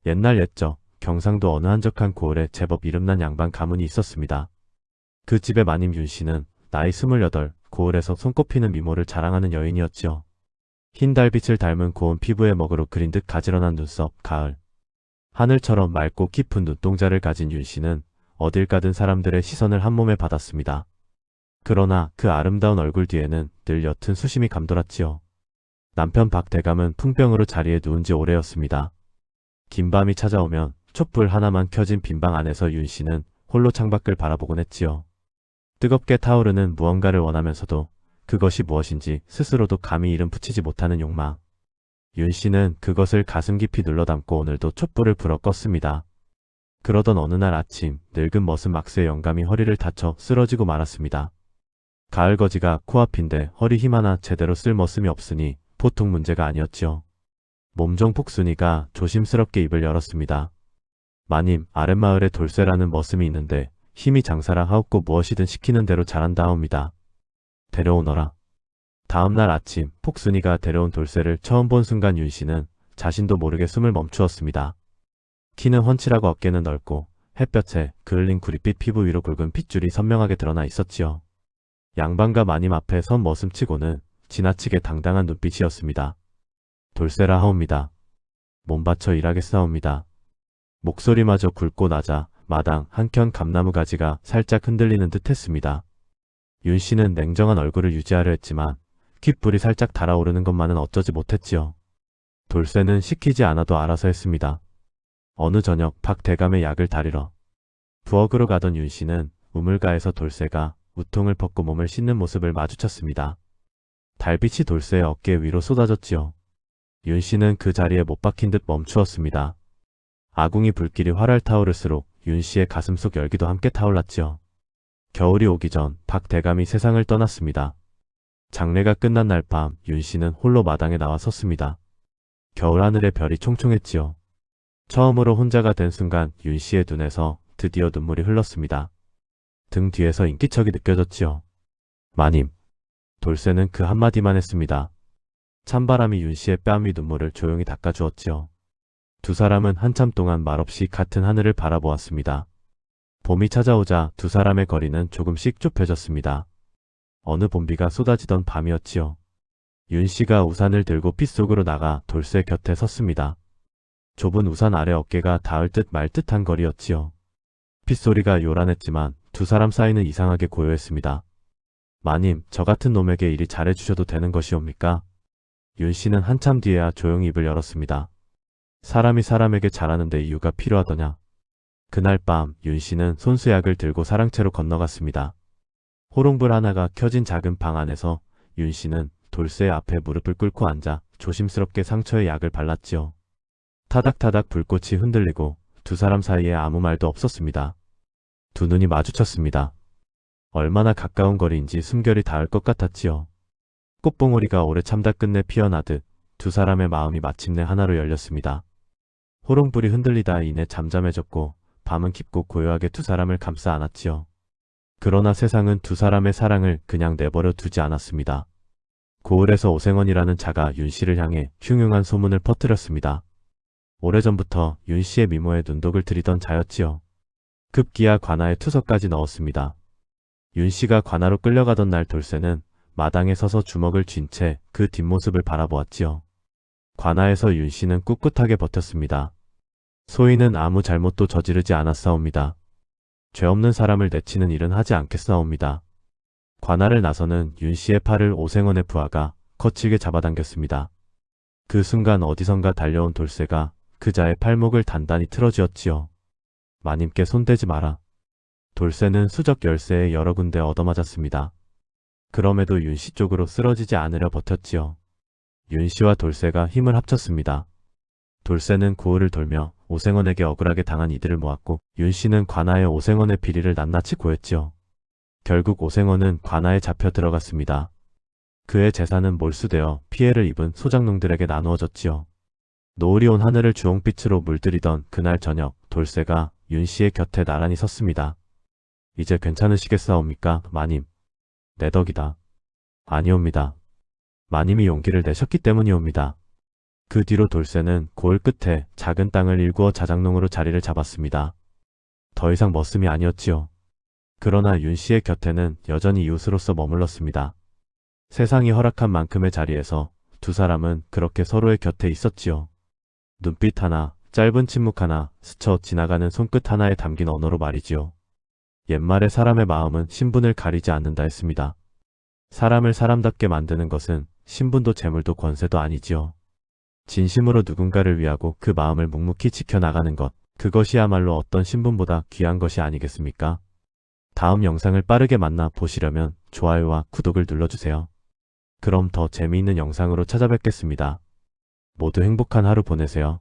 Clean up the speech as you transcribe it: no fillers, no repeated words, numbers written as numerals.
옛날 옛적 경상도 어느 한적한 고을에 제법 이름난 양반 가문이 있었습니다. 그 집의 마님 윤씨는 나이 28, 고을에서 손꼽히는 미모를 자랑하는 여인이었지요. 흰 달빛을 닮은 고운 피부에 먹으로 그린 듯 가지런한 눈썹, 가을. 하늘처럼 맑고 깊은 눈동자를 가진 윤씨는 어딜 가든 사람들의 시선을 한몸에 받았습니다. 그러나 그 아름다운 얼굴 뒤에는 늘 옅은 수심이 감돌았지요. 남편 박 대감은 풍병으로 자리에 누운 지 오래였습니다. 긴 밤이 찾아오면 촛불 하나만 켜진 빈방 안에서 윤씨는 홀로 창밖을 바라보곤 했지요. 뜨겁게 타오르는 무언가를 원하면서도 그것이 무엇인지 스스로도 감히 이름 붙이지 못하는 욕망. 윤씨는 그것을 가슴 깊이 눌러담고 오늘도 촛불을 불어 껐습니다. 그러던 어느 날 아침 늙은 머슴 막스의 영감이 허리를 다쳐 쓰러지고 말았습니다. 가을 거지가 코앞인데 허리 힘 하나 제대로 쓸 머슴이 없으니 보통 문제가 아니었지요. 몸종 폭순이가 조심스럽게 입을 열었습니다. 마님, 아랫마을에 돌쇠라는 머슴이 있는데 힘이 장사라 하옵고 무엇이든 시키는 대로 잘한다옵니다. 데려오너라. 다음날 아침 폭순이가 데려온 돌쇠를 처음 본 순간 윤씨는 자신도 모르게 숨을 멈추었습니다. 키는 훤칠하고 어깨는 넓고 햇볕에 그을린 구릿빛 피부 위로 굵은 핏줄이 선명하게 드러나 있었지요. 양반과 마님 앞에 선 머슴치고는 지나치게 당당한 눈빛이었습니다. 돌쇠라 하옵니다. 몸바쳐 일하겠사옵니다. 목소리마저 굵고 낮아 마당 한켠 감나무 가지가 살짝 흔들리는 듯 했습니다. 윤씨는 냉정한 얼굴을 유지하려 했지만 귓불이 살짝 달아오르는 것만은 어쩌지 못했지요. 돌쇠는 시키지 않아도 알아서 했습니다. 어느 저녁 박 대감의 약을 다리러 부엌으로 가던 윤씨는 우물가에서 돌쇠가 우통을 벗고 몸을 씻는 모습을 마주쳤습니다. 달빛이 돌쇠의 어깨 위로 쏟아졌지요. 윤씨는 그 자리에 못 박힌 듯 멈추었습니다. 아궁이 불길이 활활 타오를수록 윤씨의 가슴속 열기도 함께 타올랐지요. 겨울이 오기 전 박 대감이 세상을 떠났습니다. 장례가 끝난 날 밤 윤씨는 홀로 마당에 나와 섰습니다. 겨울 하늘의 별이 총총했지요. 처음으로 혼자가 된 순간 윤씨의 눈에서 드디어 눈물이 흘렀습니다. 등 뒤에서 인기척이 느껴졌지요. 마님. 돌쇠는 그 한마디만 했습니다. 찬바람이 윤씨의 뺨 위 눈물을 조용히 닦아주었지요. 두 사람은 한참 동안 말없이 같은 하늘을 바라보았습니다. 봄이 찾아오자 두 사람의 거리는 조금씩 좁혀졌습니다. 어느 봄비가 쏟아지던 밤이었지요. 윤씨가 우산을 들고 핏속으로 나가 돌쇠 곁에 섰습니다. 좁은 우산 아래 어깨가 닿을 듯 말 듯한 거리였지요. 핏소리가 요란했지만 두 사람 사이는 이상하게 고요했습니다. 마님, 저 같은 놈에게 이리 잘해주셔도 되는 것이옵니까? 윤씨는 한참 뒤에야 조용히 입을 열었습니다. 사람이 사람에게 잘하는데 이유가 필요하더냐. 그날 밤 윤씨는 손수약을 들고 사랑채로 건너갔습니다. 호롱불 하나가 켜진 작은 방 안에서 윤씨는 돌쇠 앞에 무릎을 꿇고 앉아 조심스럽게 상처에 약을 발랐지요. 타닥타닥 불꽃이 흔들리고 두 사람 사이에 아무 말도 없었습니다. 두 눈이 마주쳤습니다. 얼마나 가까운 거리인지 숨결이 닿을 것 같았지요. 꽃봉오리가 오래 참다 끝내 피어나듯 두 사람의 마음이 마침내 하나로 열렸습니다. 호롱불이 흔들리다 이내 잠잠해졌고 밤은 깊고 고요하게 두 사람을 감싸 안았지요. 그러나 세상은 두 사람의 사랑을 그냥 내버려 두지 않았습니다. 고을에서 오생원이라는 자가 윤씨를 향해 흉흉한 소문을 퍼뜨렸습니다. 오래전부터 윤씨의 미모에 눈독을 들이던 자였지요. 급기야 관아에 투서까지 넣었습니다. 윤씨가 관아로 끌려가던 날 돌쇠는 마당에 서서 주먹을 쥔 채 그 뒷모습을 바라보았지요. 관아에서 윤씨는 꿋꿋하게 버텼습니다. 소인은 아무 잘못도 저지르지 않았사옵니다. 죄 없는 사람을 내치는 일은 하지 않겠사옵니다. 관아를 나서는 윤씨의 팔을 오생원의 부하가 거칠게 잡아당겼습니다. 그 순간 어디선가 달려온 돌쇠가 그자의 팔목을 단단히 틀어쥐었지요. 마님께 손대지 마라. 돌쇠는 수적 열쇠에 여러 군데 얻어맞았습니다. 그럼에도 윤씨 쪽으로 쓰러지지 않으려 버텼지요. 윤씨와 돌쇠가 힘을 합쳤습니다. 돌쇠는 고을을 돌며 오생원에게 억울하게 당한 이들을 모았고 윤씨는 관아에 오생원의 비리를 낱낱이 고했지요. 결국 오생원은 관아에 잡혀 들어갔습니다. 그의 재산은 몰수되어 피해를 입은 소장농들에게 나누어졌지요. 노을이 온 하늘을 주홍빛으로 물들이던 그날 저녁 돌쇠가 윤씨의 곁에 나란히 섰습니다. 이제 괜찮으시겠사옵니까, 마님? 내 덕이다. 아니옵니다. 마님이 용기를 내셨기 때문이옵니다. 그 뒤로 돌쇠는 고을 끝에 작은 땅을 일구어 자작농으로 자리를 잡았습니다. 더 이상 머슴이 아니었지요. 그러나 윤 씨의 곁에는 여전히 이웃으로서 머물렀습니다. 세상이 허락한 만큼의 자리에서 두 사람은 그렇게 서로의 곁에 있었지요. 눈빛 하나, 짧은 침묵 하나, 스쳐 지나가는 손끝 하나에 담긴 언어로 말이지요. 옛말에 사람의 마음은 신분을 가리지 않는다 했습니다. 사람을 사람답게 만드는 것은 신분도 재물도 권세도 아니지요. 진심으로 누군가를 위하고 그 마음을 묵묵히 지켜나가는 것, 그것이야말로 어떤 신분보다 귀한 것이 아니겠습니까? 다음 영상을 빠르게 만나 보시려면 좋아요와 구독을 눌러주세요. 그럼 더 재미있는 영상으로 찾아뵙겠습니다. 모두 행복한 하루 보내세요.